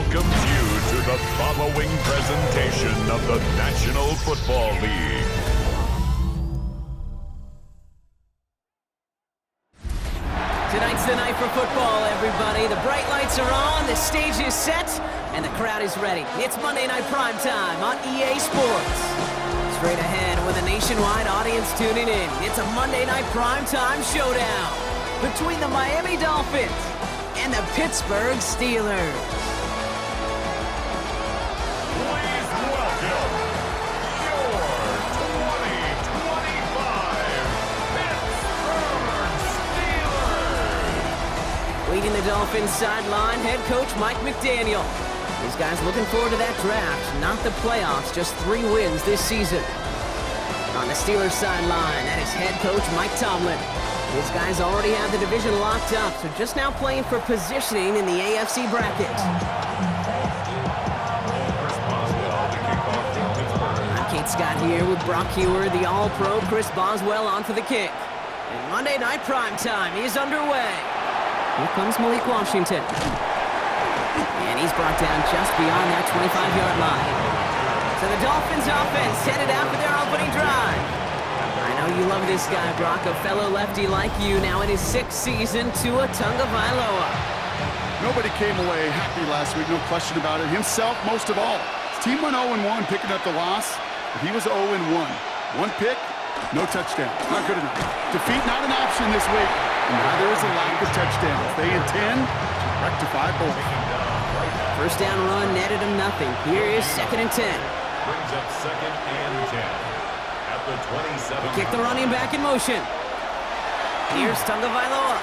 welcomes you to the following presentation of the National Football League. Tonight's the night for football, everybody. The bright lights are on, the stage is set, and the crowd is ready. It's Monday Night Primetime on EA Sports. Straight ahead with a nationwide audience tuning in, it's a Monday Night Primetime showdown between the Miami Dolphins and the Pittsburgh Steelers. Please welcome your 2025 Pittsburgh Steelers. Leading the Dolphins sideline, head coach Mike McDaniel. These guys looking forward to that draft, not the playoffs, just 3 wins this season. On the Steelers sideline, that is head coach Mike Tomlin. These guys already have the division locked up, so just now playing for positioning in the AFC bracket. I'm Kate Scott here with Brock Hewer, the All-Pro Chris Boswell on for the kick. And Monday Night Primetime is underway. Here comes Malik Washington. And he's brought down just beyond that 25-yard line. So the Dolphins offense headed out for their opening drive. I know you love this guy, Brock, a fellow lefty like you, now in his 6th season, Tua Tagovailoa. Nobody came away happy last week, no question about it. Himself, most of all. His team went 0-1, picking up the loss, but he was 0-1. 1 pick, no touchdown. Not good enough. Defeat not an option this week, and neither is a lack of touchdowns. They intend to rectify both. First down run netted him nothing. Here is 2nd and 10. Brings up 2nd and 10 at the 27. They kick the running back in motion. Here's Tagovailoa.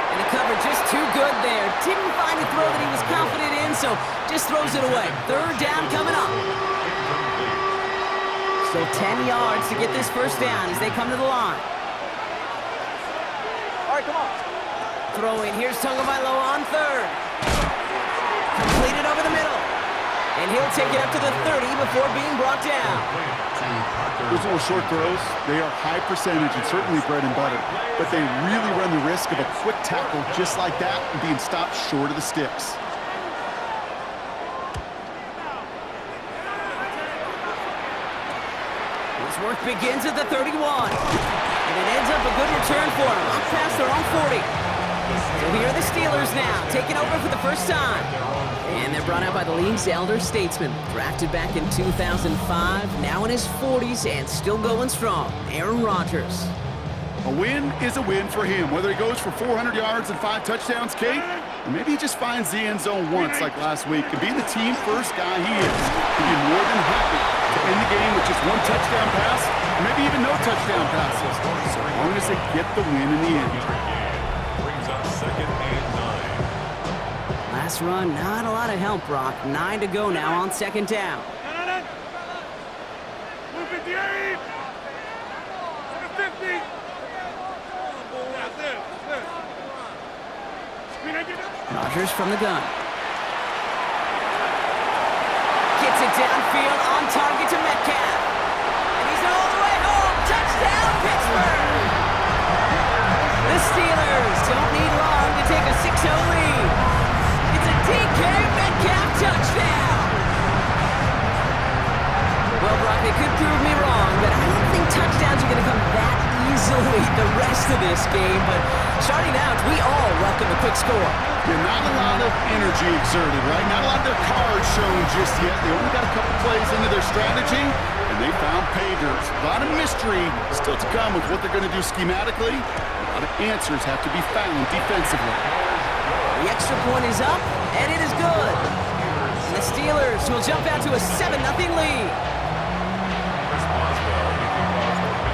And the cover just too good there. Didn't find a throw that he was confident in, so just throws it away. 3rd down coming up. Still 10 yards to get this first down as they come to the line. All right, come on. Throwing, here's Tagovailoa on 3rd. Completed over the middle. And he'll take it up to the 30 before being brought down. Those little short throws, they are high percentage and certainly bread and butter, but they really run the risk of a quick tackle just like that and being stopped short of the sticks. His work begins at the 31. And it ends up a good return for him, up past their own 40. So here are the Steelers now, taking over for the first time. And they're brought out by the league's elder statesman. Drafted back in 2005, now in his 40s and still going strong, Aaron Rodgers. A win is a win for him, whether he goes for 400 yards and 5 touchdowns, Kate, or maybe he just finds the end zone once like last week. And being the team first guy he is, he'd be more than happy to end the game with just 1 touchdown pass, or maybe even no touchdown passes, so long as they get the win in the end. Brings up 2nd and 9. Last run, not a lot of help, Brock. 9 to go now on 2nd down. 158. 150. Rodgers from the gun. Gets it downfield, on target to Metcalf. And he's all the way home. Touchdown, Pittsburgh! The Steelers don't need long to take a 6-0 lead. It's a DK Metcalf touchdown! Well, Brock, they could prove me wrong, but I don't think touchdowns are going to come that easily the rest of this game. But starting out, we all welcome a quick score. Yeah, not a lot of energy exerted, right? Not a lot of their cards shown just yet. They only got a couple plays into their strategy, and they found pay dirt. A lot of mystery still to come with what they're going to do schematically. A lot of answers have to be found defensively. The extra point is up, and it is good. And the Steelers will jump out to a 7-0 lead.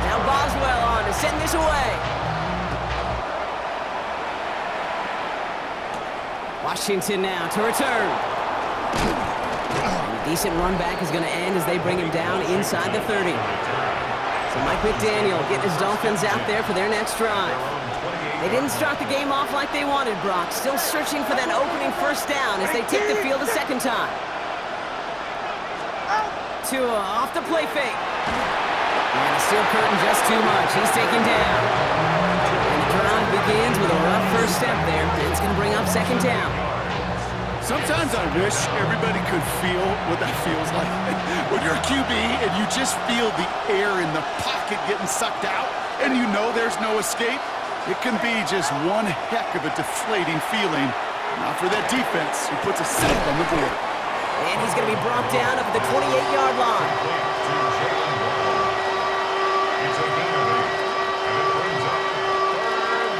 Now Boswell on to send this away. Washington now to return. And a decent run back is going to end as they bring him down inside the 30. So Mike McDaniel getting his Dolphins out there for their next drive. They didn't start the game off like they wanted, Brock. Still searching for that opening first down as they take the field a second time. Tua off the play fake. And the steel curtain just too much. He's taken down. And the drive begins with a rough first step there. And it's going to bring up second down. Sometimes I wish everybody could feel what that feels like. When you're a QB and you just feel the air in the pocket getting sucked out and you know there's no escape, it can be just one heck of a deflating feeling. Not for that defense who puts a sack on the board. And he's going to be brought down up at the 28-yard line.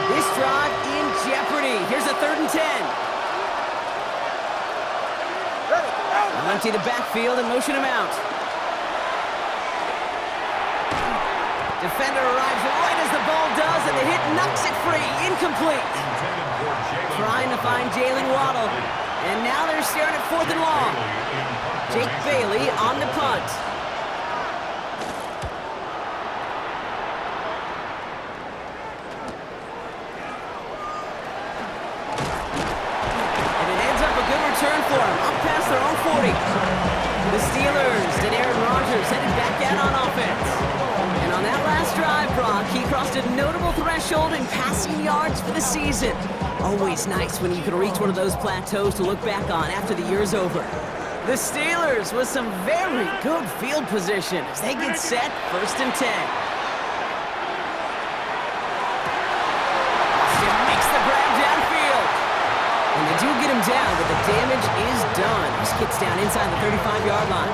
This drive in jeopardy. Here's a 3rd and 10. They'll empty the backfield and motion him out. Defender arrives right as the ball does, and the hit knocks it free. Incomplete. Trying to find Jalen Waddle. And now they're staring at 4th and long. Jake Bailey on the punt. And it ends up a good return for him, up past their own 40. The Steelers and Aaron Rodgers headed back out on offense. And on that last drive, Brock, he crossed a notable threshold in passing yards for the season. Always nice when you can reach one of those plateaus to look back on after the year's over. The Steelers with some very good field position as they get set, 1st and 10. Austin makes the grab downfield. And they do get him down, but the damage is done. This gets down inside the 35-yard line.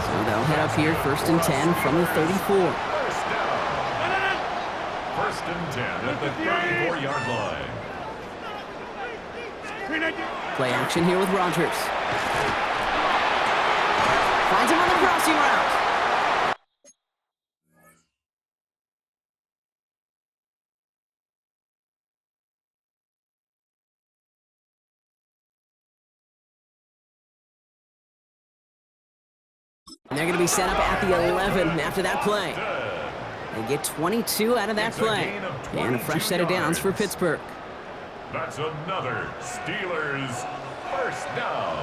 So they'll head up here, 1st and 10 from the 34. First and 10 at the 34-yard line. Play action here with Rodgers. Finds him on the crossing route. And they're going to be set up at the 11 after that play. They get 22 out of that play. And a fresh set of downs for Pittsburgh. That's another Steelers first down.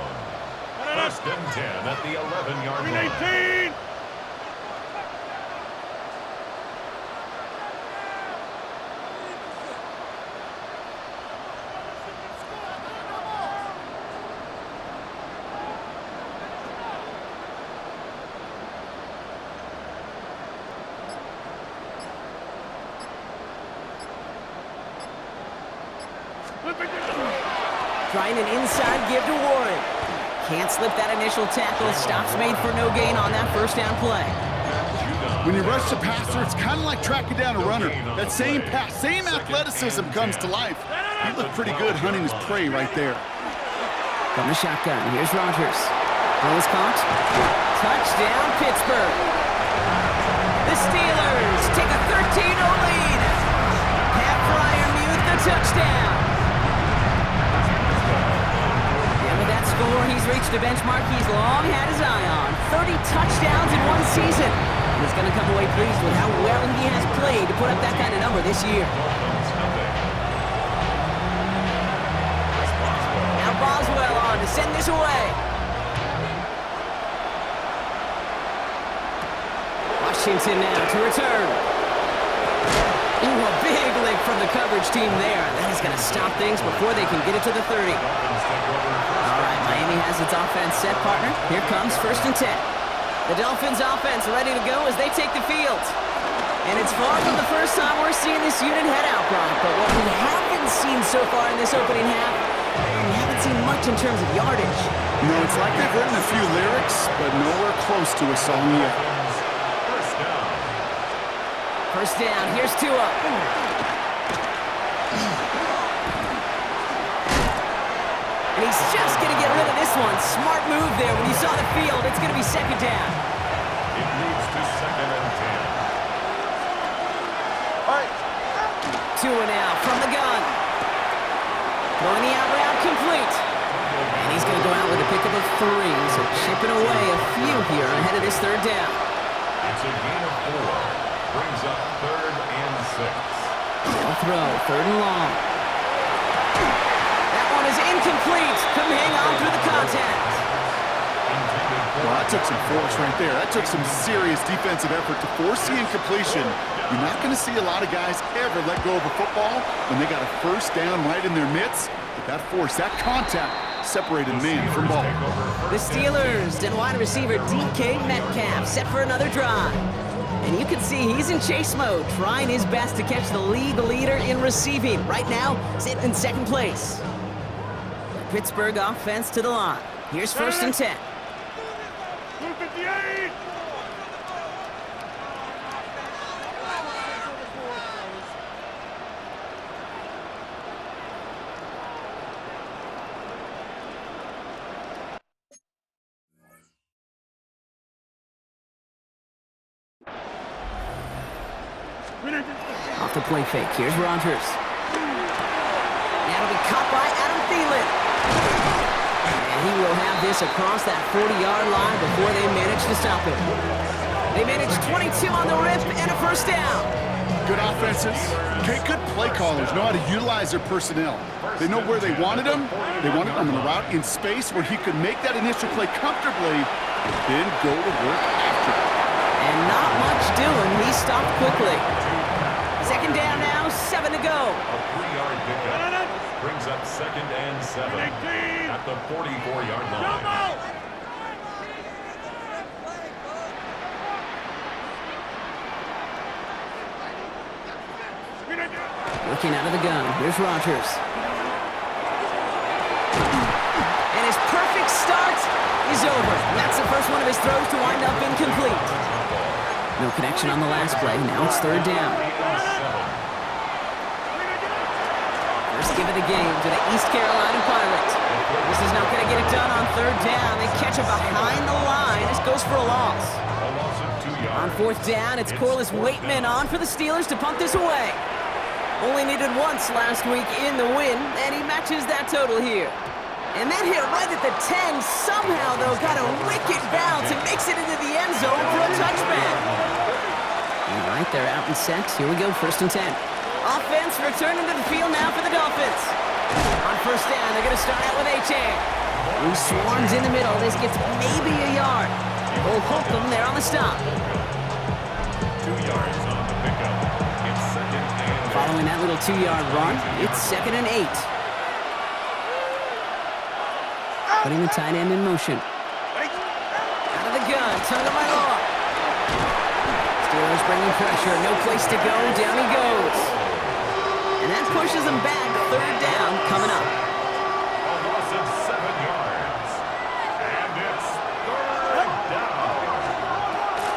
1st and 10 at the 11-yard line. 18. Trying an inside give to Warren. Can't slip that initial tackle. Stops made for no gain on that 1st down play. When you rush the passer, it's kind of like tracking down a runner. That same pass, same athleticism comes to life. He looked pretty good hunting his prey right there. From the shotgun, here's Rodgers. Ball is caught. Touchdown, Pittsburgh. The Steelers take a 13-0 lead. Pat Fryermuth the touchdown. With that score, he's reached a benchmark he's long had his eye on. 30 touchdowns in one season. And he's going to come away pleased with how well he has played to put up that kind of number this year. Now Boswell on to send this away. Washington now to return. Ooh, a big lick from the coverage team there. That is going to stop things before they can get it to the 30. All right, Miami has its offense set, partner. Here comes 1st and 10. The Dolphins offense ready to go as they take the field. And it's far from the first time we're seeing this unit head out, Brock. But what we haven't seen so far in this opening half, we haven't seen much in terms of yardage. You know, it's like they've written a few lyrics, but nowhere close to a song yet. First down, here's Tua. And he's just going to get rid of this one. Smart move there when you saw the field. It's going to be 2nd down. It moves to 2nd and 10. Tua now from the gun. Throwing the out route complete. And he's going to go out with a pick of a 3. So chipping away a few here ahead of this 3rd down. It's a gain of 4. Brings up 3rd and 6. They'll throw 3rd and long. That one is incomplete. Couldn't hang on through the contact. Well, that took some force right there. That took some serious defensive effort to force the incompletion. You're not going to see a lot of guys ever let go of a football when they got a 1st down right in their midst. But that force, that contact, separated man from ball. The Steelers and wide receiver DK Metcalf set for another drive. And you can see he's in chase mode, trying his best to catch the league leader in receiving. Right now, sitting in second place. The Pittsburgh offense to the line. Here's 1st and 10. 258. Off the play fake, here's Rodgers. That'll be caught by Adam Thielen. And he will have this across that 40-yard line before they manage to stop him. They manage 22 on the rip and a first down. Good offenses. Okay, good play callers know how to utilize their personnel. They know where they wanted him. They wanted him on the route in space where he could make that initial play comfortably, then go to work after. And not much doing. He stopped quickly. Second down now, 7 to go. A 3-yard pickup brings up 2nd and 7 at the 44-yard line. Looking out of the gun, here's Rodgers. And his perfect start is over. That's the first one of his throws to wind up incomplete. No connection on the last play. Now it's 3rd down. First give of the game to the East Carolina Pirates. This is not going to get it done on 3rd down. They catch it behind the line. This goes for a loss. On 4th down, it's Corliss Waitman on for the Steelers to punt this away. Only needed once last week in the win, and he matches that total here. And that hit right at the 10 somehow, though, got a wicked bounce and makes it into the end zone for a touchback. All right, they're out and set. Here we go, 1st and 10. Offense returning to the field now for the Dolphins. On 1st down, they're going to start out with A-Chan, who swarms in the middle. This gets maybe a yard. We'll hook them there on the stop. 2 yards on the pickup. It's 2nd and 8. Following that little 2-yard run, it's 2nd and 8. Putting the tight end in motion. Out of the gun, Tagovailoa. Steelers bringing pressure, no place to go, down he goes. And that pushes them back, 3rd down coming up. A loss of 7 yards. And it's 3rd down.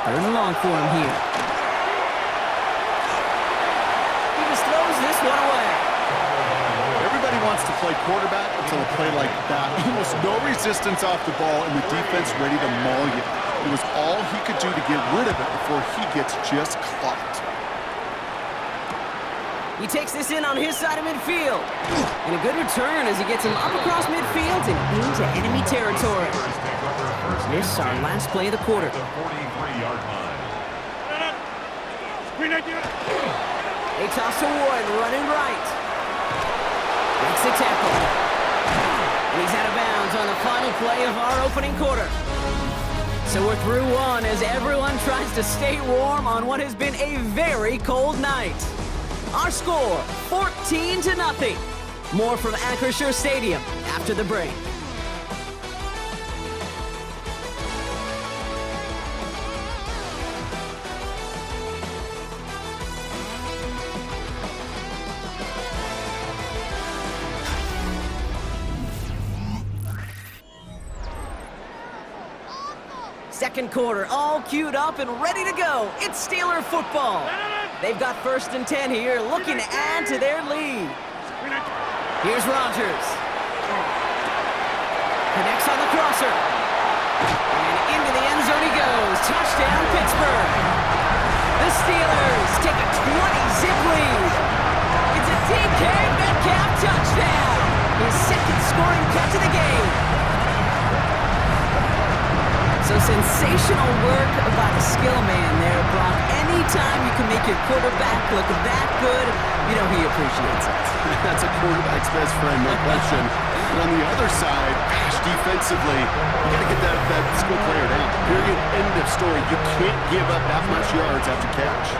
3rd and long for him here. He just throws this one away. Everybody wants to play quarterback until a play like that. Almost no resistance off the ball and the defense ready to maul you. It was all he could do to get rid of it before he gets just clocked. He takes this in on his side of midfield. And a good return as he gets him up across midfield and into enemy territory. This is our last play of the quarter. The 43-yard line. They toss to Ward, running right. Makes the tackle. And he's out of bounds on the final play of our opening quarter. So we're through one as everyone tries to stay warm on what has been a very cold night. Our score, 14-0. More from Acrisure Stadium after the break. Second quarter, all queued up and ready to go. It's Steeler football. They've got 1st and 10 here, looking to add to their lead. Here's Rodgers. Connects on the crosser. And into the end zone he goes. Touchdown, Pittsburgh. The Steelers take a 20-zip lead. It's a DK Metcalf touchdown. His 2nd scoring catch of the game. So sensational work by the skill man there, Brock. Anytime you can make your quarterback look that good, you know he appreciates it. That's a quarterback's best friend, no question. But on the other side, gosh, defensively, you got to get that skill player down. Period. End of story. You can't give up that much yards after catch.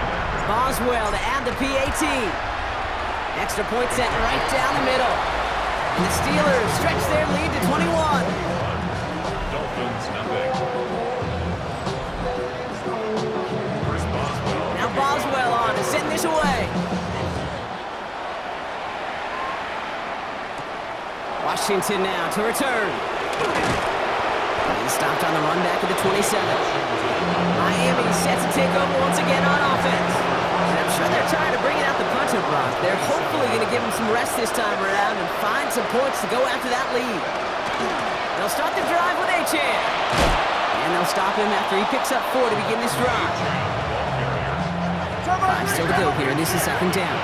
Boswell to add the PAT. Extra point sent right down the middle. And the Steelers stretch their lead to 21. Dolphins nothing. Chris Boswell. Now Boswell on to send this away. Washington now to return. He's stopped on the run back at the 27. Miami set to take over once again on offense. And I'm sure they're tired of bringing out the punter, Brock. They're hopefully going to give him some rest this time around and find some points to go after that lead. They'll start the drive with Achane. And they'll stop him after he picks up 4 to begin this drive. 5 still to go here. This is second down.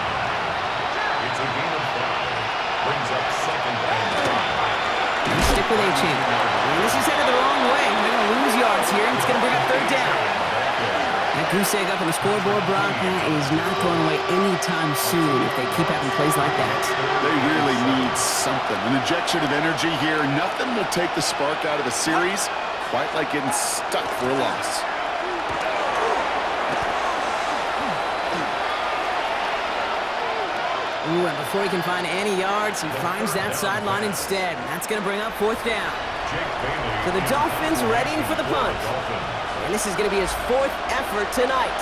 It's a gain of 5. Brings up second and 5. And stick with Achane. And this is headed the wrong way. They're going to lose yards here, and it's going to bring up third down. That goose egg up on the scoreboard, Brock, that is not going away anytime soon if they keep having plays like that. They really need something. An injection of energy here. Nothing will take the spark out of a series quite like getting stuck for a loss. Ooh, and before he can find any yards, he finds that sideline instead. And that's going to bring up fourth down. So the Dolphins readying for the punt. And this is going to be his 4th effort tonight.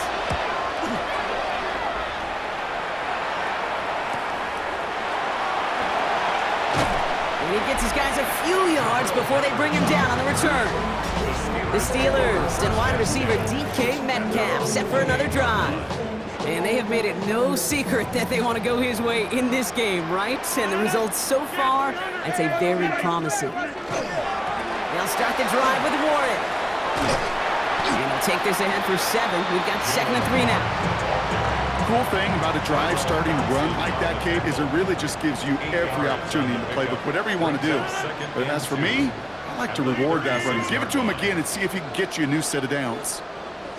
And he gets his guys a few yards before they bring him down on the return. The Steelers and wide receiver DK Metcalf set for another drive. And they have made it no secret that they want to go his way in this game, right? And the results so far, I'd say very promising. They'll start the drive with Warren. And they'll take this ahead for 7. We've got 2nd and 3 now. Cool thing about a drive starting run like that, Kate, is it really just gives you every opportunity in the playbook, whatever you want to do. But as for me, I like to reward that run. Give it to him again and see if he can get you a new set of downs.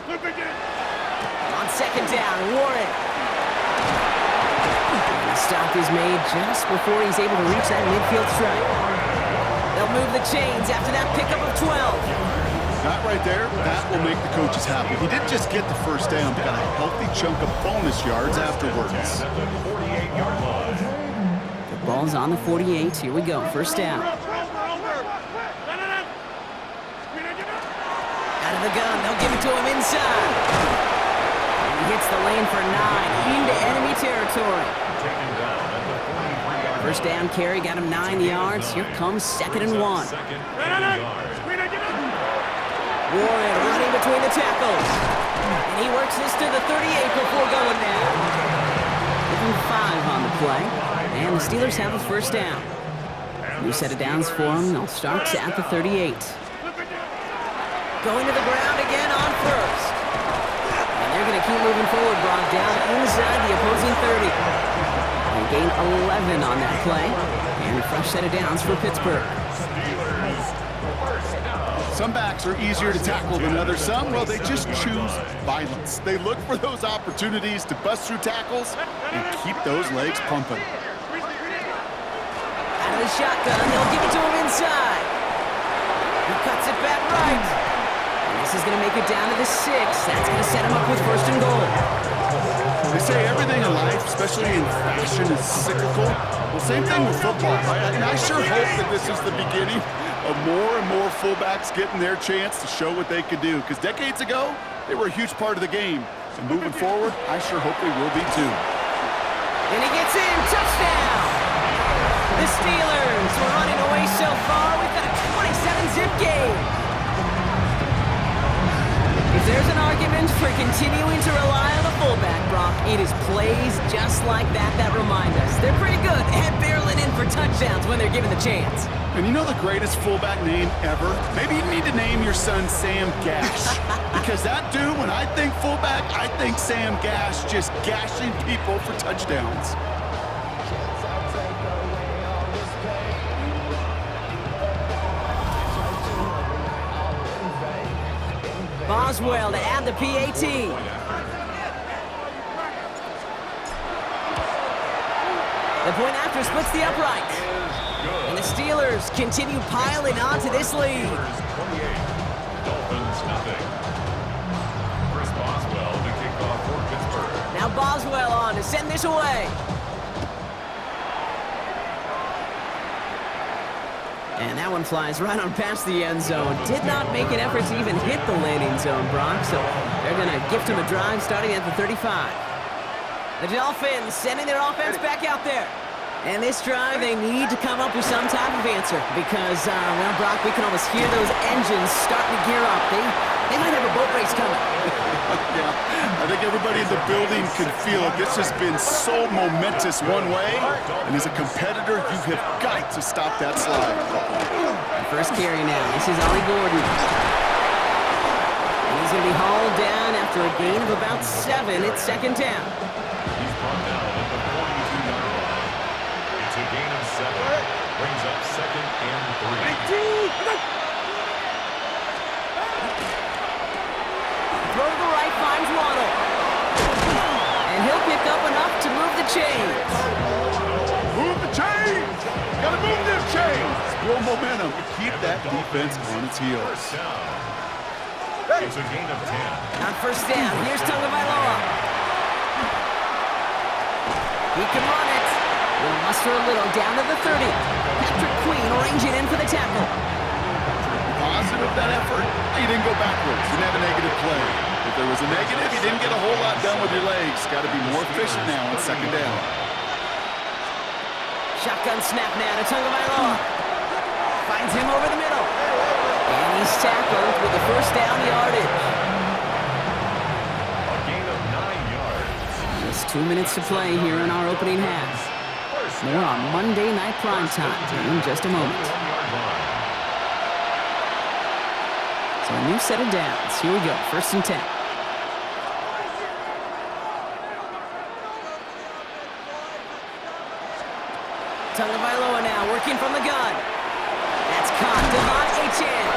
On second down, Warren. And the stop is made just before he's able to reach that midfield strike. They'll move the chains after that pickup of 12. That right there, that will make the coaches happy. He didn't just get the first down, but got a healthy chunk of bonus yards afterwards. The ball's on the 48. Here we go. First down. Out of the gun. They'll give it to him inside. And he hits the lane for 9 into enemy territory. First down carry got him 9 yards. Here comes 2nd and 1. Warren running between the tackles. And he works this to the 38 before going down. Give him 5 on the play. And the Steelers have the first down. New set of downs for him. They'll start at the 38. Going to the ground again on first. And they're going to keep moving forward, Brock, down inside the opposing 30. They gain 11 on that play. And a fresh set of downs for Pittsburgh. Some backs are easier to tackle than others. Some, well, they just choose violence. They look for those opportunities to bust through tackles and keep those legs pumping. Out of the shotgun, they'll give it to him inside. He cuts it back right. And this is going to make it down to the 6. That's going to set him up with 1st and goal. They say everything in life, especially in fashion, is cyclical. Well, same thing with football, right? And I sure hope that this is the beginning of more and more fullbacks getting their chance to show what they could do. Because decades ago, they were a huge part of the game. And moving forward, I sure hope they will be too. And he gets in. Touchdown! The Steelers were running away so far. We've got a 27-zip game. If there's an argument for continuing to rely on a fullback, Brock, it is plays just like that that remind us. They're pretty good at barreling in for touchdowns when they're given the chance. And you know the greatest fullback name ever? Maybe you need to name your son Sam Gash. Because that dude, when I think fullback, I think Sam Gash just gashing people for touchdowns. Boswell to add the PAT. The point after splits the upright. And the Steelers continue piling onto this lead. Dolphins nothing. Chris Boswell to kick off for Pittsburgh. Now Boswell on to send this away. And that one flies right on past the end zone. Did not make an effort to even hit the landing zone, Brock. So they're going to gift him a drive starting at the 35. The Dolphins sending their offense back out there. And this drive, they need to come up with some type of answer because, well, Brock, we can almost hear those engines starting to gear up. They might have a boat race coming. Yeah, I think everybody in the building can feel it. This has been so momentous one way, and as a competitor, you have got to stop that slide. First carry now. This is Ollie Gordon. And he's going to be hauled down after a gain of about 7. It's second down. He's brought down at the 42-yard line. It's a gain of 7. Brings up second and 3. Throw to the right, finds Waddle. And he'll pick up enough to move the chains. Move the chains! Gotta move them chains! Build momentum to keep that defense on its heels. It's a gain of 10. On first down, here's Tagovailoa. He can run it. Will muster a little down to the 30. Patrick Queen arranging in for the tackle. Positive that effort. You didn't go backwards. You didn't have a negative play. If there was a negative, you didn't get a whole lot done with your legs. Got to be more efficient now on second down. Shotgun snap now to Tagovailoa. Finds him over the middle. And he's tackled with the first down yardage. A gain of 9 yards. Just 2 minutes to play here in our opening half. More on Monday Night Primetime in just a moment. So a new set of downs. Here we go, first and 10. Tagovailoa now working from the gun. That's caught. Devon Achane.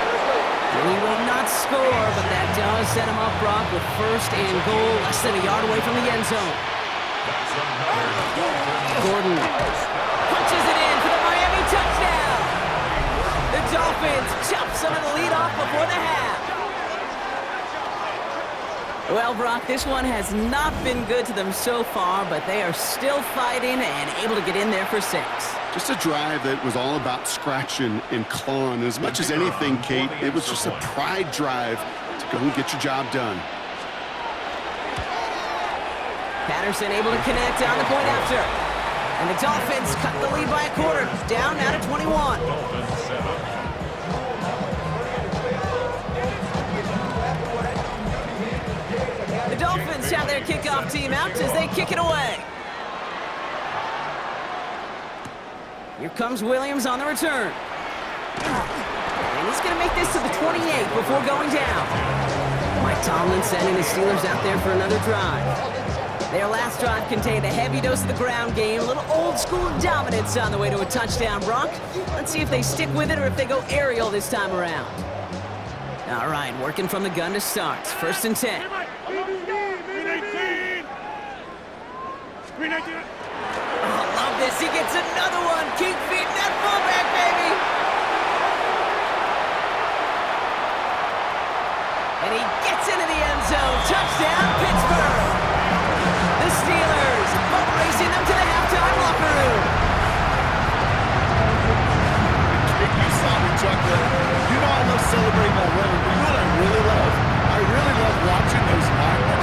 He will not score, but that does set him up, Brock, with first and goal, less than a yard away from the end zone. Gordon punches it in for the Miami touchdown. The Dolphins chop some of the lead off before the half. Well, Brock, this one has not been good to them so far, but they are still fighting and able to get in there for 6. Just a drive that was all about scratching and clawing. As much as anything, Kate, it was just a pride drive to go and get your job done. Patterson able to connect on the point after. And the Dolphins cut the lead by a quarter. Down now to 21. The Dolphins have their kickoff team out as they kick it away. Here comes Williams on the return. And he's going to make this to the 28 before going down. Mike Tomlin sending the Steelers out there for another drive. Their last drive contained a heavy dose of the ground game, a little old-school dominance on the way to a touchdown, Brock. Let's see if they stick with it or if they go aerial this time around. All right, working from the gun to start. First and 10. Oh, love this. He gets another one. Keep feeding that fullback, baby. And he gets into the end zone. Touchdown, Pittsburgh. The Steelers boat racing them to the halftime locker room. You saw me chuckling. You know I love celebrating that run, but you know what I really love? I really love watching those linemen.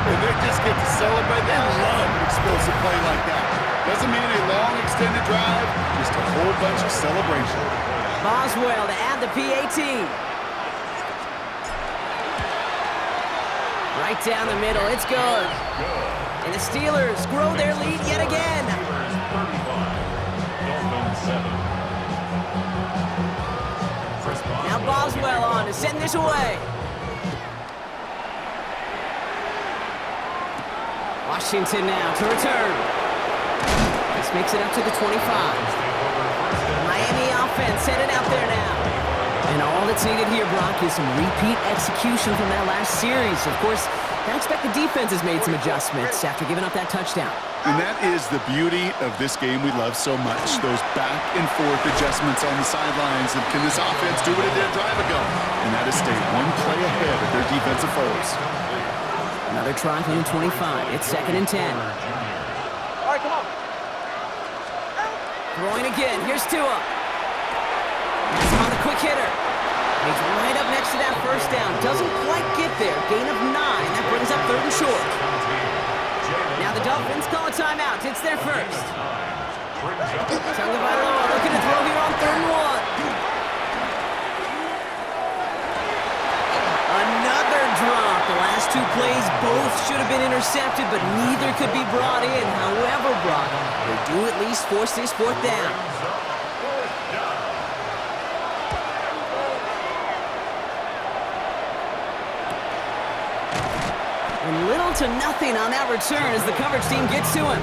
And they just get to celebrate. They love an explosive play like that. Doesn't mean a long extended drive, just a whole bunch of celebration. Boswell to add the PAT. Right down the middle, it's good. And the Steelers grow their lead yet again. Now Boswell on to send this away. Washington now to return. This makes it up to the 25. Miami offense headed out there now. And all that's needed here, Brock, is some repeat execution from that last series. Of course, I expect the defense has made some adjustments after giving up that touchdown. And that is the beauty of this game we love so much, those back and forth adjustments on the sidelines. And can this offense do what it did a drive ago? And that is stay one play ahead of their defensive foes. Another try from the 25. It's second and 10. All right, come on. Throwing again. Here's Tua. That's him on the quick hitter. He's right up next to that first down. Doesn't quite get there. Gain of 9. That brings up 3rd and short. Now the Dolphins call a timeout. It's their first. Tagovailoa looking to throw here on 3rd and 1. Another drop. The last 2 plays both should have been intercepted, but neither could be brought in. However, Brock, they do at least force this 4th down. And little to nothing on that return as the coverage team gets to him.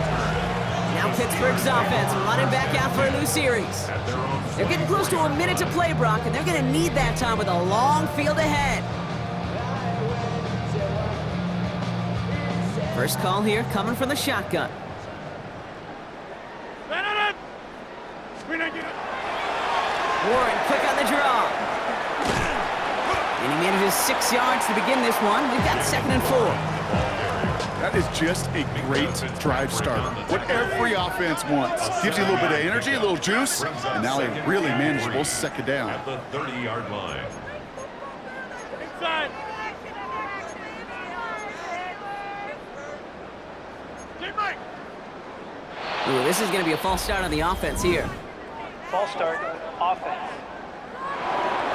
Now Pittsburgh's offense running back out for a new series. They're getting close to a minute to play, Brock, and they're going to need that time with a long field ahead. First call here coming from the shotgun. Warren quick on the draw. And he manages 6 yards to begin this one. We've got 2nd and 4. That is just a great drive starter. What every offense wants. Gives you a little bit of energy, a little juice, and now a really manageable 2nd down. At the 30-yard line. Inside. Ooh, this is going to be a false start on the offense here. False start, offense.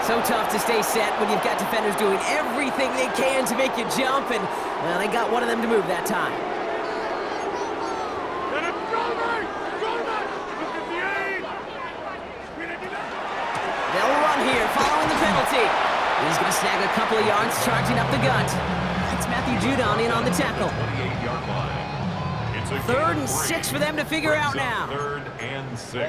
So tough to stay set when you've got defenders doing everything they can to make you jump, and, well, they got one of them to move that time. They'll run here following the penalty. He's going to snag a couple of yards charging up the gut. That's Matthew Judon in on the tackle. 28-yard line. 3rd and 6 for them to figure out now. 3rd and 6. All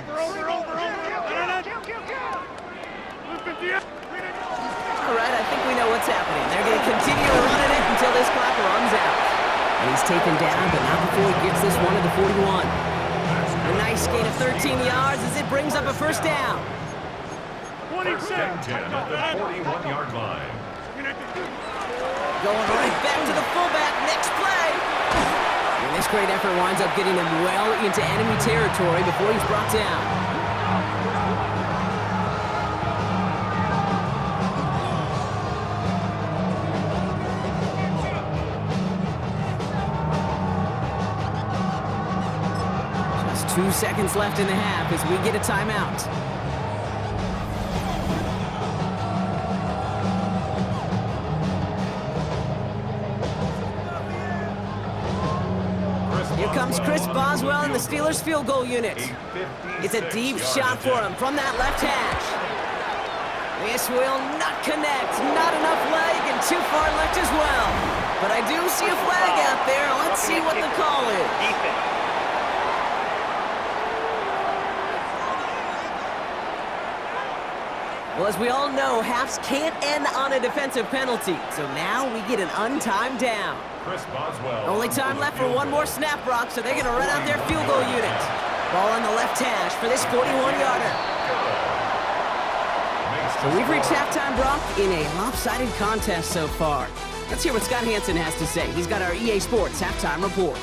right, I think we know what's happening. They're going to continue running it until this clock runs out. And he's taken down, but not before he gets this one to the 41. A nice gain of 13 yards as it brings up a first down. 1st and 10 at the 41-yard line. Going right back to the fullback. Next play. And this great effort winds up getting him well into enemy territory before he's brought down. Just 2 seconds left in the half as we get a timeout. Here comes Chris Boswell in the Steelers field goal unit. It's a deep shot for him from that left hash. This will not connect. Not enough leg and too far left as well. But I do see a flag out there. Let's see what the call is. Well, as we all know, halves can't end on a defensive penalty. So now we get an untimed down. Chris Boswell. Only time left for one more snap, Brock, so they're going to run out their field goal unit. Ball on the left hash for this 41-yarder. So we've reached halftime, Brock, in a lopsided contest so far. Let's hear what Scott Hansen has to say. He's got our EA Sports halftime report.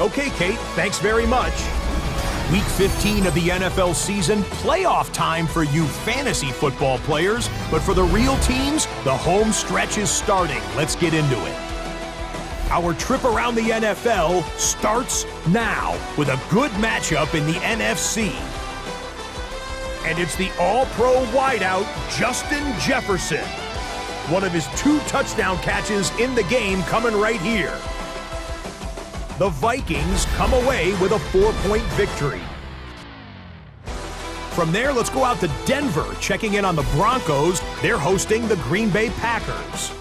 Okay, Kate, thanks very much. Week 15 of the NFL season, playoff time for you fantasy football players, but for the real teams, the home stretch is starting. Let's get into it. Our trip around the NFL starts now with a good matchup in the NFC. And it's the All-Pro wideout, Justin Jefferson. One of his 2 touchdown catches in the game coming right here. The Vikings come away with a 4-point victory. From there, let's go out to Denver, checking in on the Broncos. They're hosting the Green Bay Packers.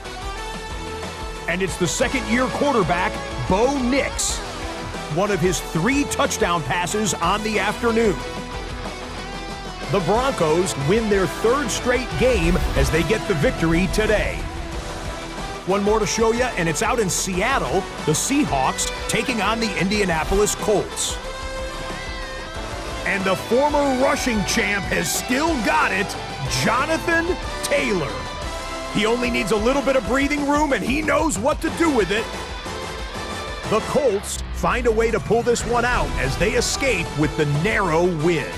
And it's the second-year quarterback, Bo Nix. One of his 3 touchdown passes on the afternoon. The Broncos win their 3rd straight game as they get the victory today. One more to show you, and it's out in Seattle, the Seahawks taking on the Indianapolis Colts. And the former rushing champ has still got it, Jonathan Taylor. He only needs a little bit of breathing room, and he knows what to do with it. The Colts find a way to pull this one out as they escape with the narrow win.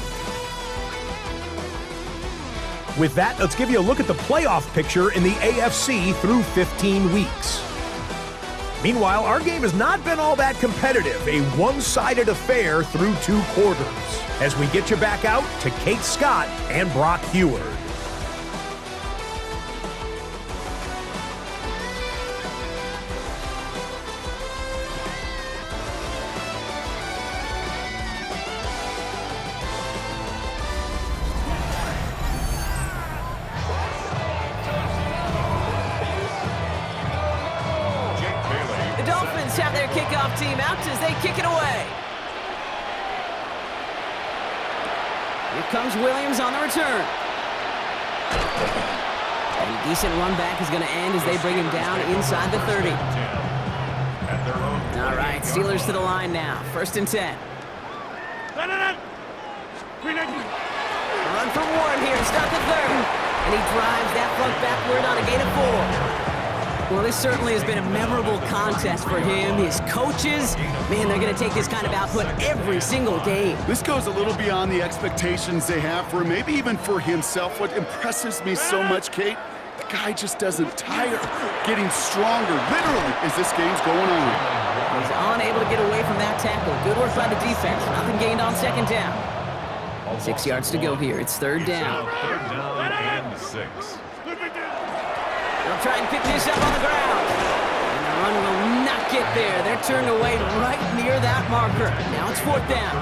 With that, let's give you a look at the playoff picture in the AFC through 15 weeks. Meanwhile, our game has not been all that competitive, a one-sided affair through 2 quarters. As we get you back out to Kate Scott and Brock Heward. Have their kickoff team out as they kick it away. Here comes Williams on the return. A decent run back is going to end as they bring him down inside the 30. All right, Steelers to the line now. 1st and 10. Run for Warren here to start the 3rd. And he drives that front backward on a gain of 4. Well, this certainly has been a memorable contest for him. His coaches, man, they're going to take this kind of output every single game. This goes a little beyond the expectations they have for him, maybe even for himself. What impresses me so much, Kate, the guy just doesn't tire. Getting stronger, literally, as this game's going on. He's unable to get away from that tackle. Good work by the defense. Nothing gained on 2nd down. 6 yards to go here. It's 3rd down. 3rd down and 6. They'll try and pick this up on the ground. And the run will not get there. They're turned away right near that marker. Now it's 4th down.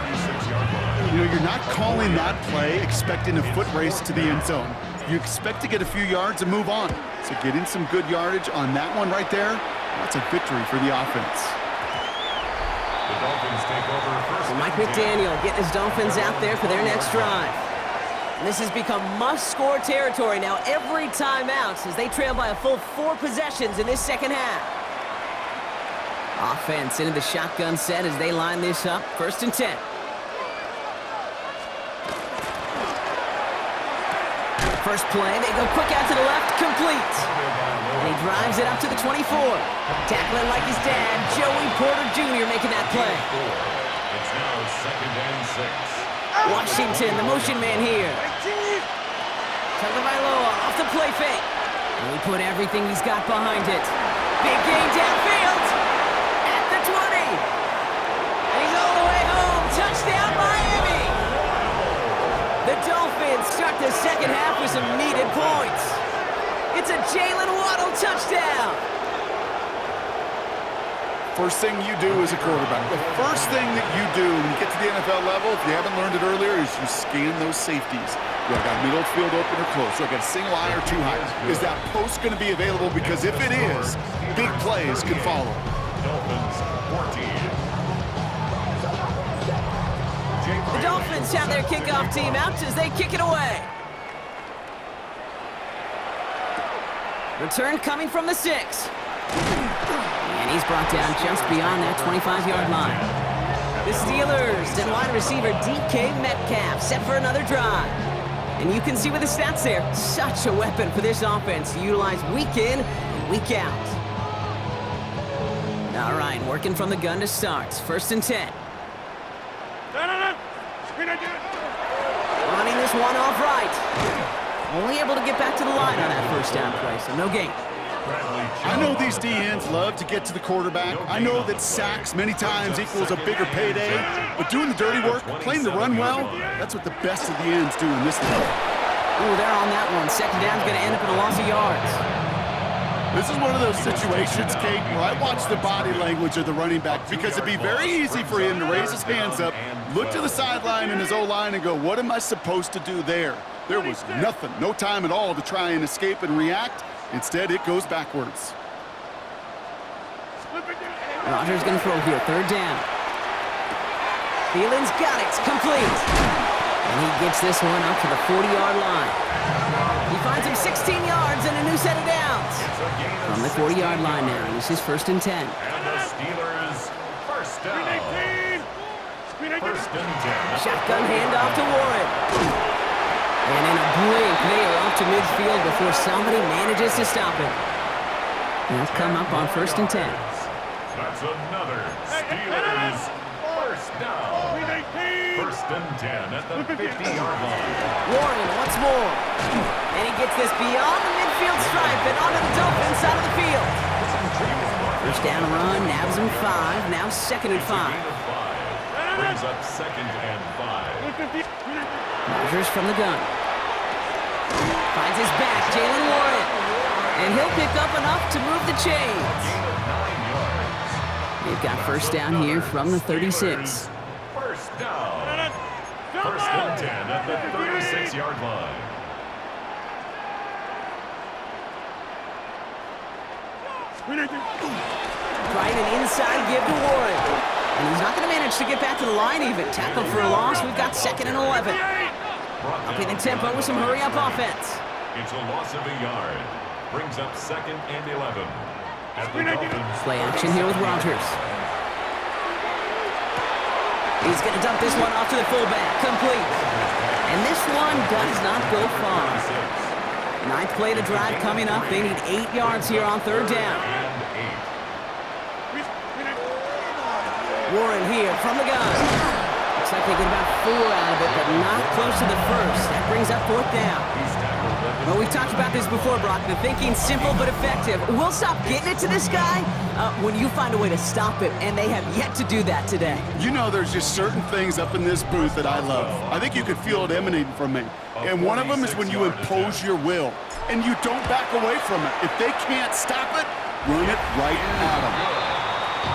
You know, you're not calling that play expecting a foot race to the end zone. You expect to get a few yards and move on. So getting some good yardage on that one right there, that's a victory for the offense. The Dolphins take over first. So Mike McDaniel getting his Dolphins out there for their next drive. This has become must-score territory now every time out as they trail by a full 4 possessions in this 2nd half. Offense into the shotgun set as they line this up. 1st and 10. First play, they go quick out to the left, complete. And he drives it up to the 24. Tackling like his dad, Joey Porter Jr. making that play. It's now 2nd and 6. Washington, the motion man here. Tagovailoa off the play fake. And he put everything he's got behind it. Big gain downfield. At the 20. And he's all the way home. Touchdown, Miami. The Dolphins start the 2nd half with some needed points. It's a Jalen Waddle touchdown. First thing you do as a quarterback, the first thing that you do when you get to the NFL level, if you haven't learned it earlier, is you scan those safeties. You got middle field open or close. You got a single eye or 2 high. Is that post going to be available? Because if it is, big plays can follow. Dolphins 14. The Dolphins have their kickoff team out as they kick it away. Return coming from the 6. And he's brought down just beyond that 25-yard line. The Steelers and wide receiver DK Metcalf set for another drive. And you can see with the stats there, such a weapon for this offense to utilize week in and week out. All right, working from the gun to start. 1st and 10. Running this one off right. Only able to get back to the line on that 1st down play, so no gain. I know these DNs love to get to the quarterback. I know that sacks many times equals a bigger payday. But doing the dirty work, playing the run well, that's what the best of the ends do in this league. Ooh, they're on that one. 2nd down's going to end up in a loss of yards. This is one of those situations, Kate, where I watch the body language of the running back because it'd be very easy for him to raise his hands up, look to the sideline in his O-line and go, what am I supposed to do there? There was nothing, no time at all to try and escape and react. Instead, it goes backwards. Rodgers going to throw here. 3rd down. Thielen's got it. Complete. And he gets this one up to the 40-yard line. He finds him 16 yards and a new set of downs. From the 40-yard line now, this is 1st and 10. And the Steelers, 1st down. 1st and 10. Shotgun handoff to Warren. And in a blink, they are off to midfield before somebody manages to stop him. They'll come up on 1st and 10. That's another Steelers 1st First down. First and 10 at the 50-yard line. Warren once more. And he gets this beyond the midfield stripe and onto the Dolphins side of the field. First down run, nabs him 5. Now second and 5. Brings up second and 5. Rodgers from the gun. Finds his back, Jalen Warren. And he'll pick up enough to move the chains. They've got first down here from the 36. First down. First and 10 at the 36-yard line. Trying an inside give to Warren. And he's not going to manage to get back to the line even. Tackle for a loss. We've got second and 11. Upping the tempo with some hurry-up offense. It's a loss of a yard. Brings up second and 11. At the Dolphins. Play action here with Rodgers. He's going to dump this one off to the fullback. Complete. And this one does not go far. Ninth play of the drive coming up. They need 8 yards here on third down. Warren here from the gun. Looks like they get about 4 out of it, but not close to the first. That brings up fourth down. Well, we've talked about this before, Brock. The thinking's simple but effective. We'll stop getting it to this guy when you find a way to stop him, and they have yet to do that today. You know, there's just certain things up in this booth that I love. I think you could feel it emanating from me. And one of them is when you impose your will, and you don't back away from it. If they can't stop it, run it right at them.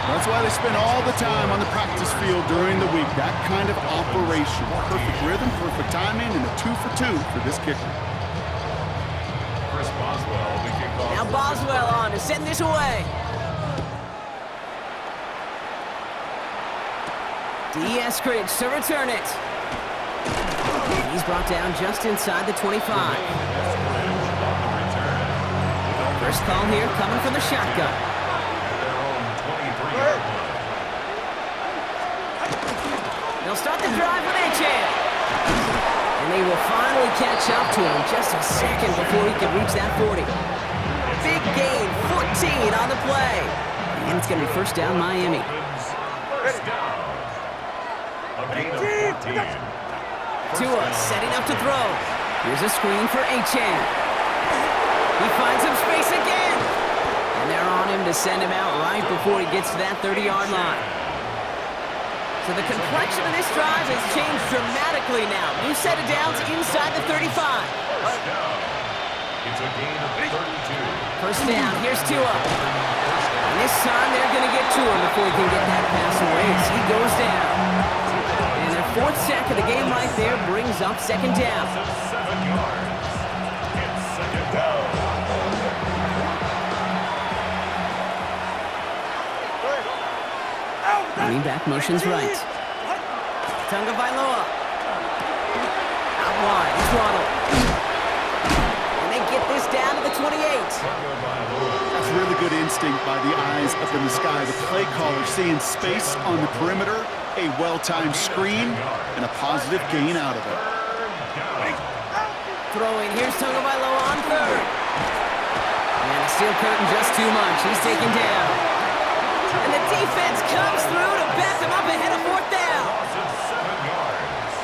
That's why they spend all the time on the practice field during the week. That kind of operation. Perfect rhythm, perfect timing, and a 2 for 2 for this kicker. Chris Boswell, the kickoff. Now Boswell on to send this away. Eskridge to return it. He's brought down just inside the 25. First call here coming from the shotgun. They'll start the drive with Achan. And they will finally catch up to him just a second before he can reach that 40. Big gain, 14 on the play. And it's going to be first down Miami. First down. A gain of 14. Tua setting up to throw. Here's a screen for Achan. He finds some space again. And they're on him to send him out right before he gets to that 30-yard line. So the complexion of this drive has changed dramatically now. New set of downs inside the 35. First down. It's a gain of 32. First down, here's Tua. And this time they're going to get to him before he can get that pass away as he goes down. And their 4th sack of the game right there brings up second down. 7 yards. It's second down. Running back motions right. Tunga Vailoa. Out wide, it's Waddle. And they get this down to the 28. That's really good instinct by the eyes up in the sky. The play caller seeing space on the perimeter, a well-timed screen, and a positive gain out of it. Throwing, here's Tunga Vailoa on third. And the steel curtain just too much. He's taken down. And the defense comes through to back them up ahead of fourth down. Loss of 7 yards.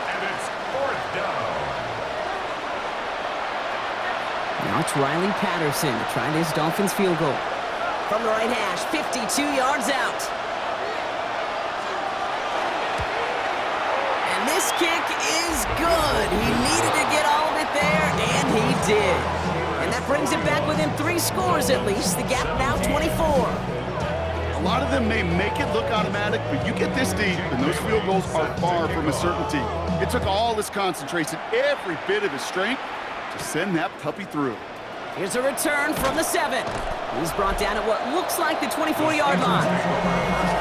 And it's fourth down. Now it's Riley Patterson to try this Dolphins field goal. From the right hash, 52 yards out. And this kick is good. He needed to get all of it there, and he did. And that brings it back within 3 scores at least. The gap now 24. A lot of them may make it look automatic, but you get this deep, and those field goals are far from a certainty. It took all his concentration, every bit of his strength, to send that puppy through. Here's a return from the 7. He's brought down at what looks like the 24-yard line.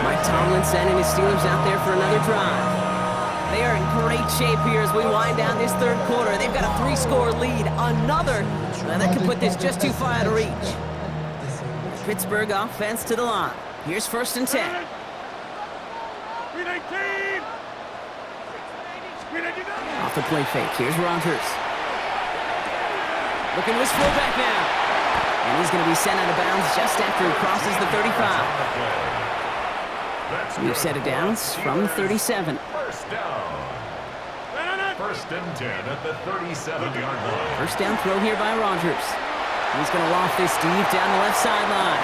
Mike Tomlin sending his Steelers out there for another drive. They are in great shape here as we wind down this 3rd quarter. They've got a 3-score lead. Another that could put this just too far out of reach. Pittsburgh offense to the line. Here's first and 10. Off the play fake. Here's Rodgers. Looking to his fullback now. And he's going to be sent out of bounds just after he crosses the 35. We've set it down from the 37. First down. First and 10 at the 37-yard line. First down throw here by Rodgers. He's going to loft this deep down the left sideline.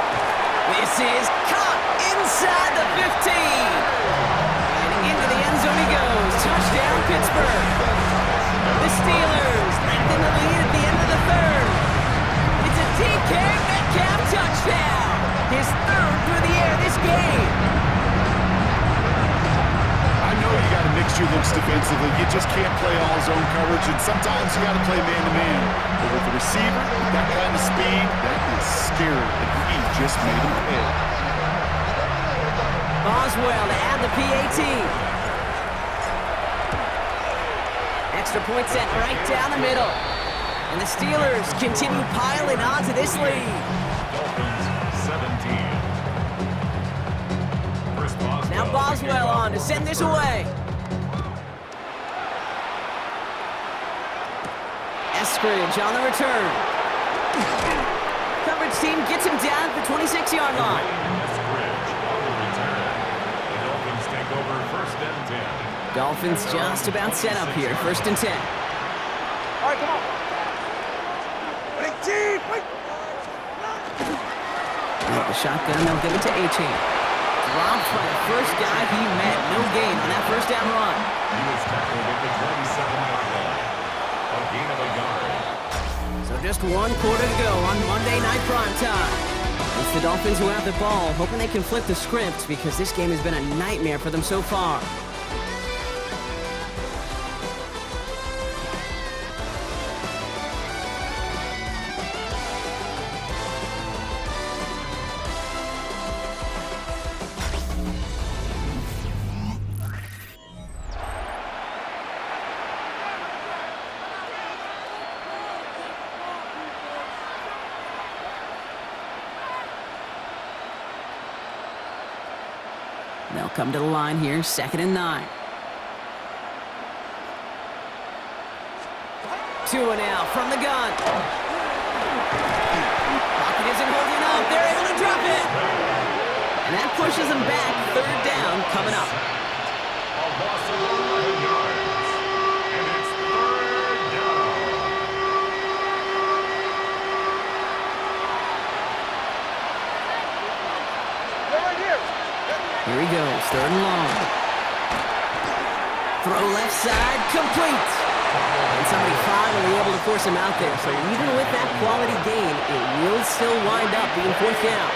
This is caught inside the 15. And into the end zone he goes. Touchdown, Pittsburgh. The Steelers lengthen the lead at the end of the third. It's a DK Metcalf touchdown. His third through the air this game. I know you got to mix your looks defensively. You just can't play all zone coverage, and sometimes you got to play man-to-man. But with the receiver, with that kind of speed, that is scary, and he just made him pay. Boswell to add the PAT. Extra point set right down the middle. And the Steelers continue piling on to this lead. Dolphins 17. Now Boswell on to send this away. Eskridge on the return. Coverage team gets him down at the 26-yard line. Eskridge on the return. The Dolphins take over first and 10. Dolphins just about set up here. First and 10. All right, come on. With the shotgun, they'll give it to A-Chain. Dropped by the first guy he met. No gain on that first down run. He was tackled at the 27-yard line. A gain of a yard. So just 1 quarter to go on Monday Night Primetime. It's the Dolphins who have the ball, hoping they can flip the script because this game has been a nightmare for them so far. They'll come to the line here, 2nd and 9. Two and out from the gun. Pocket isn't holding up. They're able to drop it. And that pushes them back. 3rd down coming up. A loss of 11 yards. And it's 3rd down. Here he goes, 3rd and long. Throw left side, complete. And somebody finally able to force him out there. So even with that quality gain, it will still wind up being 4th down.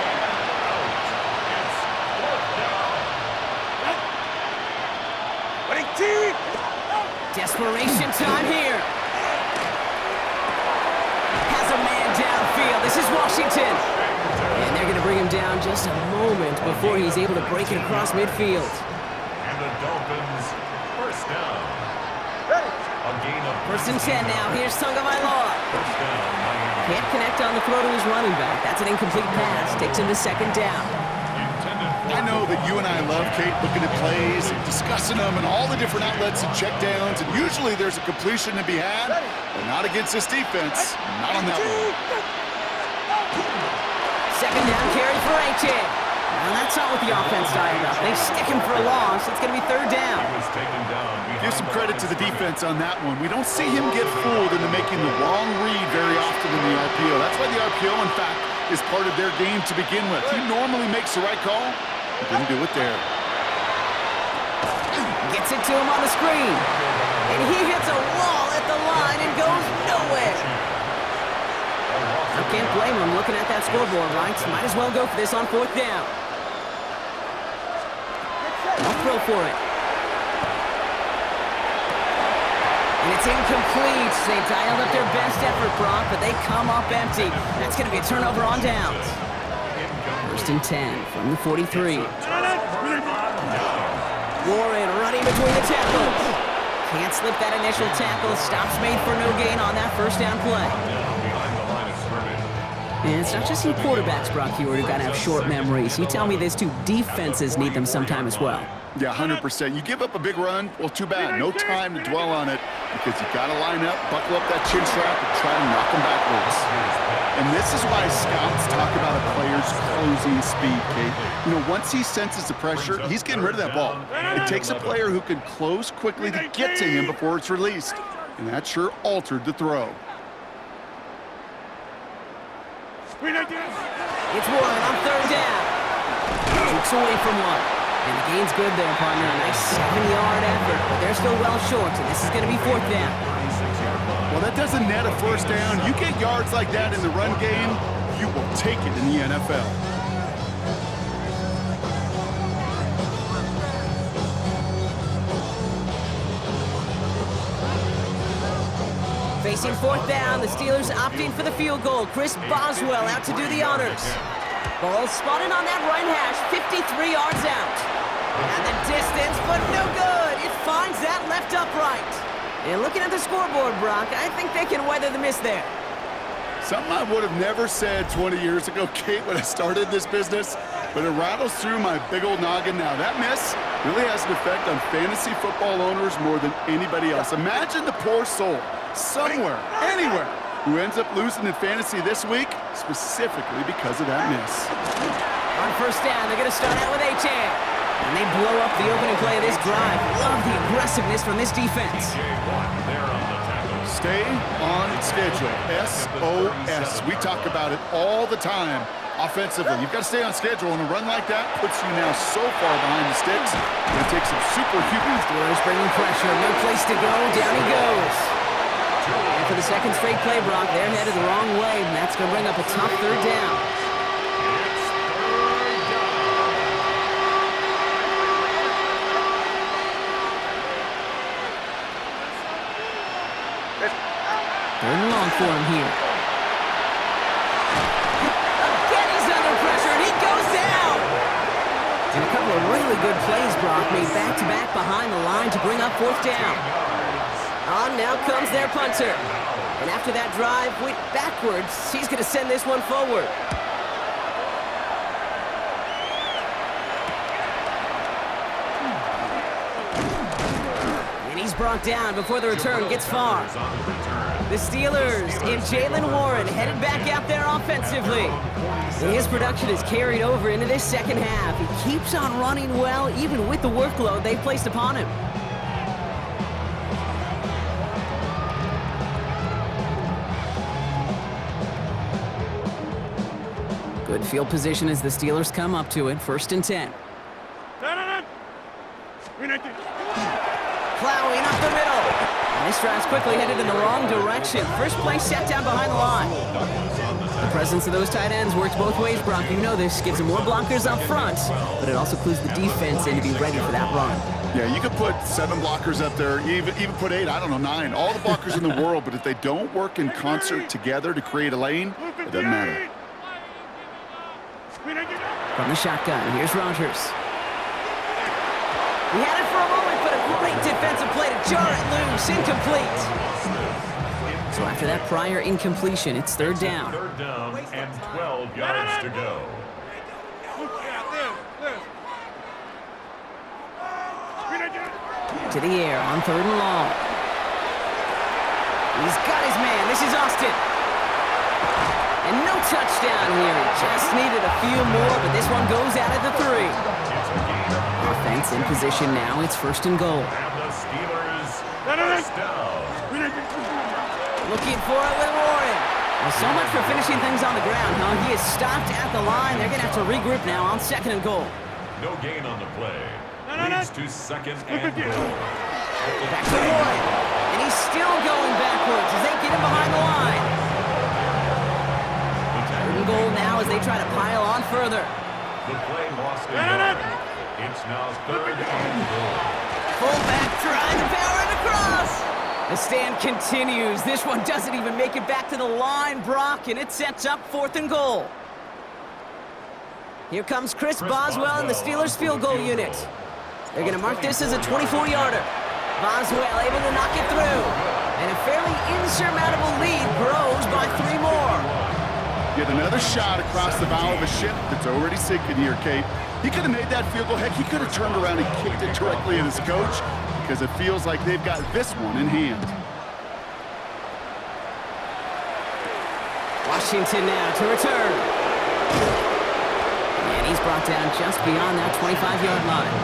Desperation time here. Has a man downfield. This is Washington. And they're going to bring him down just a moment before he's able to break it across midfield. And the Dolphins first down. A gain of 1st and 10 now. Here's Tagovailoa. first down. Miami. Can't connect on the throw to his running back. That's an incomplete pass. Takes him to 2nd down. Intended for I know that you and I love, Kate, looking at plays and discussing them and all the different outlets and checkdowns, and usually there's a completion to be had, but not against this defense. Not on that one. 2nd down carry for A-Chain. Well, that's not what the offense dialed up. They stick him for a loss. It's going to be 3rd down. He was taken down. Give some credit to the defense on that one. We don't see him get fooled into making the wrong read very often in the RPO. That's why the RPO, in fact, is part of their game to begin with. He normally makes the right call. He didn't do it there. Gets it to him on the screen. And he hits a wall at the line and goes nowhere. I can't blame him looking at that scoreboard, right? Might as well go for this on 4th down. I'll throw for it. And it's incomplete. They dialed up their best effort, Brock, but they come up empty. That's going to be a turnover on downs. 1st and 10 from the 43. Warren running between the tackles. Can't slip that initial tackle. Stops made for no gain on that 1st down play. And it's not just you quarterbacks, Brock Hewitt, who got to have short memories. You tell me these two defenses need them sometime as well. Yeah, 100%. You give up a big run, well, too bad. No time to dwell on it because you got to line up, buckle up that chin strap, and try to knock them backwards. And this is why scouts talk about a player's closing speed, Kate. You know, once he senses the pressure, he's getting rid of that ball. It takes a player who can close quickly to get to him before it's released. And that sure altered the throw. It's Warren on third down. Shoots away from one. And the gain's good there, partner. A nice 7-yard effort, but they're still well short, so this is going to be fourth down. Well, that doesn't net a first down. You get yards like that in the run game, you will take it in the NFL. Facing fourth down, the Steelers opting for the field goal. Chris Boswell out to do the honors. Ball spotted on that right hash, 53 yards out. And the distance, but no good. It finds that left upright. And looking at the scoreboard, Brock, I think they can weather the miss there. Something I would have never said 20 years ago, Kate, when I started this business, but it rattles through my big old noggin now. That miss really has an effect on fantasy football owners more than anybody else. Imagine the poor soul somewhere, anywhere, who ends up losing in fantasy this week, specifically because of that miss. On first down, they're going to start out with A-Chan. And they blow up the opening play of this drive. Love the aggressiveness from this defense. Stay on schedule. SOS. We talk about it all the time offensively. You've got to stay on schedule, and a run like that puts you now so far behind the sticks. It takes some superhuman. Steelers bringing pressure. No place to go. Down he goes. And for the second straight play, Brock, they're headed the wrong way, and that's going to bring up a tough third down. Third and long for him here. Again, he's under pressure, and he goes down! And a couple of really good plays, Brock, made back-to-back behind the line to bring up fourth down. On now comes their punter. And after that drive went backwards, he's going to send this one forward. And he's brought down before the return gets far. The Steelers and Jaylen Warren headed back out there offensively. And his production is carried over into this second half. He keeps on running well, even with the workload they've placed upon him. Good field position as the Steelers come up to it. First and 10. Plowing up the middle. And this drive's quickly headed in the wrong direction. First play set down behind the line. The presence of those tight ends works both ways, Brock. You know this. Gives them more blockers up front, but it also clues the defense in to be ready for that run. Yeah, you could put 7 blockers up there, even put 8, I don't know, 9. All the blockers in the world, but if they don't work in concert together to create a lane, it doesn't matter. From the shotgun, here's Rodgers. He had it for a moment, but a great defensive play to jar it loose. Incomplete. So after that prior incompletion, it's third down. Third down and 12 yards to go. To the air on third and long. He's got his man. This is Austin. And no touchdown here. He just needed a few more, but this one goes out at the 3. Offense in position now. It's first and goal. And the Steelers first down. Looking for it with Warren. Well, so much for finishing things on the ground, huh? He is stopped at the line. They're going to have to regroup now on second and goal. No gain on the play. Leads to second and goal. Back to Warren. And he's still going backwards as they get him behind the line. Third and goal now as they try to pile on further. The play lost in. It's now third and goal. Fullback trying to power it across. The stand continues. This one doesn't even make it back to the line, Brock, and it sets up fourth and goal. Here comes Chris Boswell and the Steelers field goal unit. They're going to mark this as a 24-yarder. Boswell able to knock it through. And a fairly insurmountable lead grows by 3 more. Get another shot across the bow of a ship that's already sinking here, Kate. He could have made that field goal. Heck, he could have turned around and kicked it directly at his coach because it feels like they've got this one in hand. Washington now to return. And he's brought down just beyond that 25-yard line.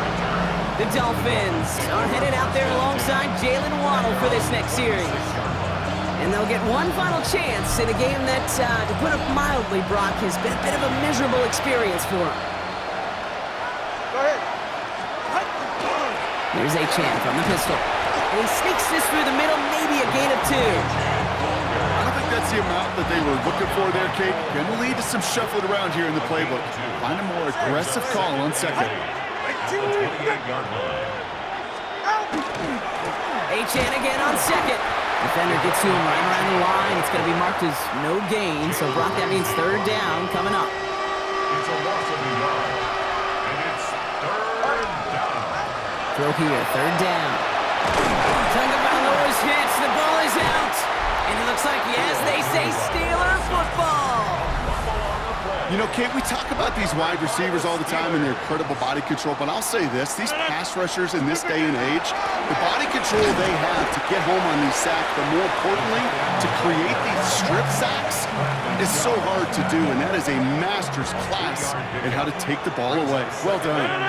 The Dolphins are headed out there alongside Jalen Waddle for this next series. And they'll get one final chance in a game that, to put it mildly, Brock, has been a bit of a miserable experience for him. Go ahead. There's Achane from the pistol. And he sneaks this through the middle, maybe a gain of 2. I don't think that's the amount that they were looking for there, Kate. Going to lead to some shuffling around here in the playbook. Find a more aggressive call on second. Achane again on second. Defender gets to him right around the line. It's going to be marked as no gain. So, Brock, that means third down coming up. It's a loss of a yard. And it's third down. Throw here, third down. Tagovailoa hits. The ball is out. And it looks like, yes, they say Steeler football. You know, Kate, we talk about these wide receivers all the time and their incredible body control, but I'll say this, these pass rushers in this day and age, the body control they have to get home on these sacks, but more importantly, to create these strip sacks is so hard to do, and that is a master's class in how to take the ball away. Well done. Oh,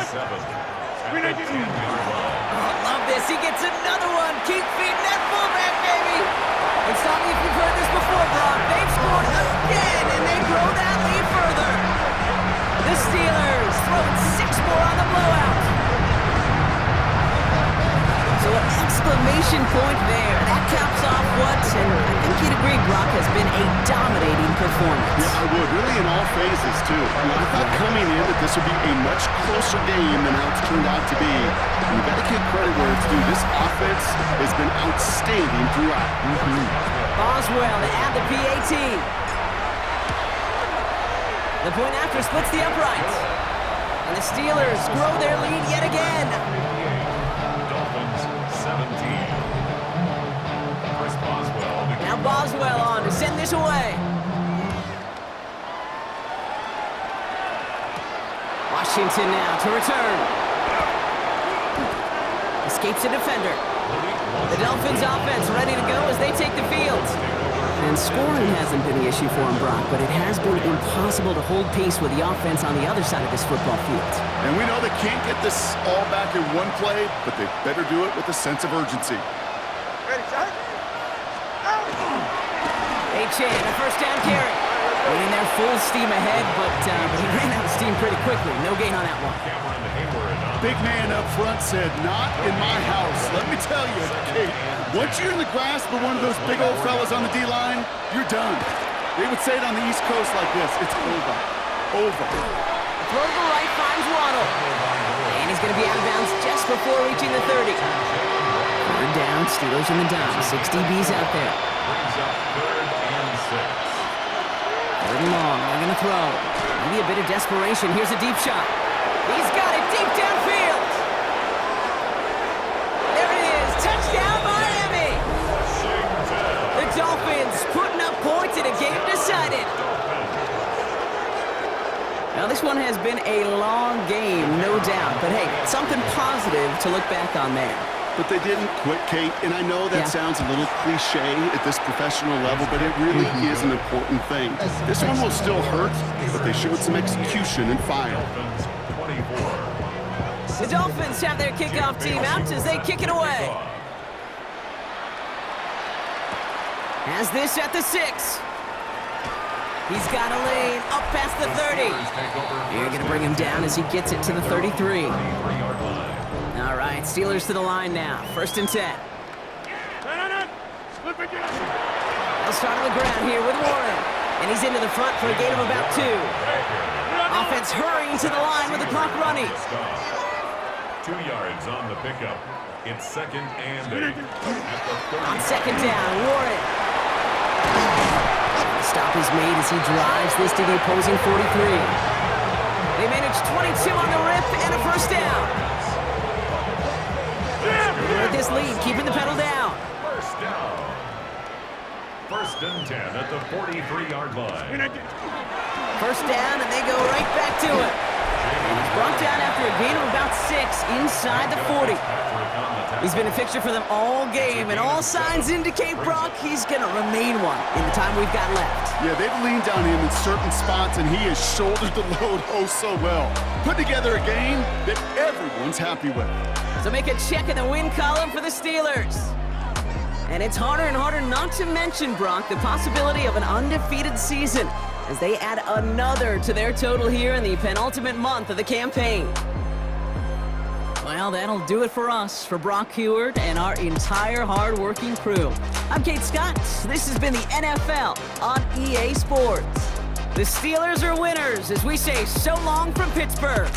love this. He gets another one. Keep feeding that fullback, baby. And stop me if you've heard this before, Brock. They've scored again, and they grow that lead further. The Steelers throwing 6 more on the blowout. So an exclamation point there. That caps off what, and I think you'd agree, Brock, has been a dominating performance. Yeah, I would. Really in all phases, too. You know, I thought coming in that this would be a much closer game than how it's turned out to be. And you got to give credit where it's due. This offense has been outstanding throughout. Boswell to add the PAT. The point after splits the uprights. And the Steelers grow their lead yet again. Dolphins 17. Chris Boswell. Now Boswell on to send this away. Washington now to return. Escapes a defender. The Dolphins offense ready to go as they take the field. And scoring hasn't been the issue for him, Brock, but it has been impossible to hold pace with the offense on the other side of this football field. And we know they can't get this all back in one play, but they better do it with a sense of urgency. Ready, shot. Achane, a first down carry. Waiting there full steam ahead, but he ran out of steam pretty quickly. No gain on that one. Big man up front said, not in my house. Let me tell you, Kate, once you're in the grasp of one of those big old fellas on the D-line, you're done. They would say it on the East Coast like this, it's over. Over. Throw to the right finds Waddle. And he's going to be out of bounds just before reaching the 30. Third down, Steelers in the down. 6 DBs out there. Brings up third and 6. Third and long, they're going to throw. Maybe a bit of desperation. Here's a deep shot. He's got it deep downfield. There it is. Touchdown, Miami. The Dolphins putting up points in a game decided. Now, this one has been a long game, no doubt. But, hey, something positive to look back on there. But they didn't quit, Kate, and I know that sounds a little cliche at this professional level, but it really is an important thing. This one will still hurt, but they showed some execution and fire. The Dolphins have their kickoff team out as they kick it away. Has this at the 6. He's got a lane up past the 30. You're going to bring him down as he gets it to the 33. All right, Steelers to the line now. 1st and 10. They'll start on the ground here with Warren. And he's into the front for a gain of about 2. Offense hurrying to the line with the clock running. 2 yards on the pickup. It's 2nd and 8. On 2nd down, Warren. The stop is made as he drives this to the opposing 43. They manage 22 on the rip and a 1st down. With this lead, keeping the pedal down. 1st down. 1st and 10 at the 43-yard line. 1st down, and they go right back to it. And he's brought down after a gain of about 6 inside the 40. He's been a fixture for them all game, and all signs indicate, Brock, he's going to remain one in the time we've got left. Yeah, they've leaned on him in certain spots, and he has shouldered the load oh so well. Put together a game that everyone's happy with. So make a check in the win column for the Steelers. And it's harder and harder not to mention, Brock, the possibility of an undefeated season as they add another to their total here in the penultimate month of the campaign. Well, that'll do it for us, for Brock Heward and our entire hard-working crew. I'm Kate Scott. This has been the NFL on EA Sports. The Steelers are winners as we say so long from Pittsburgh.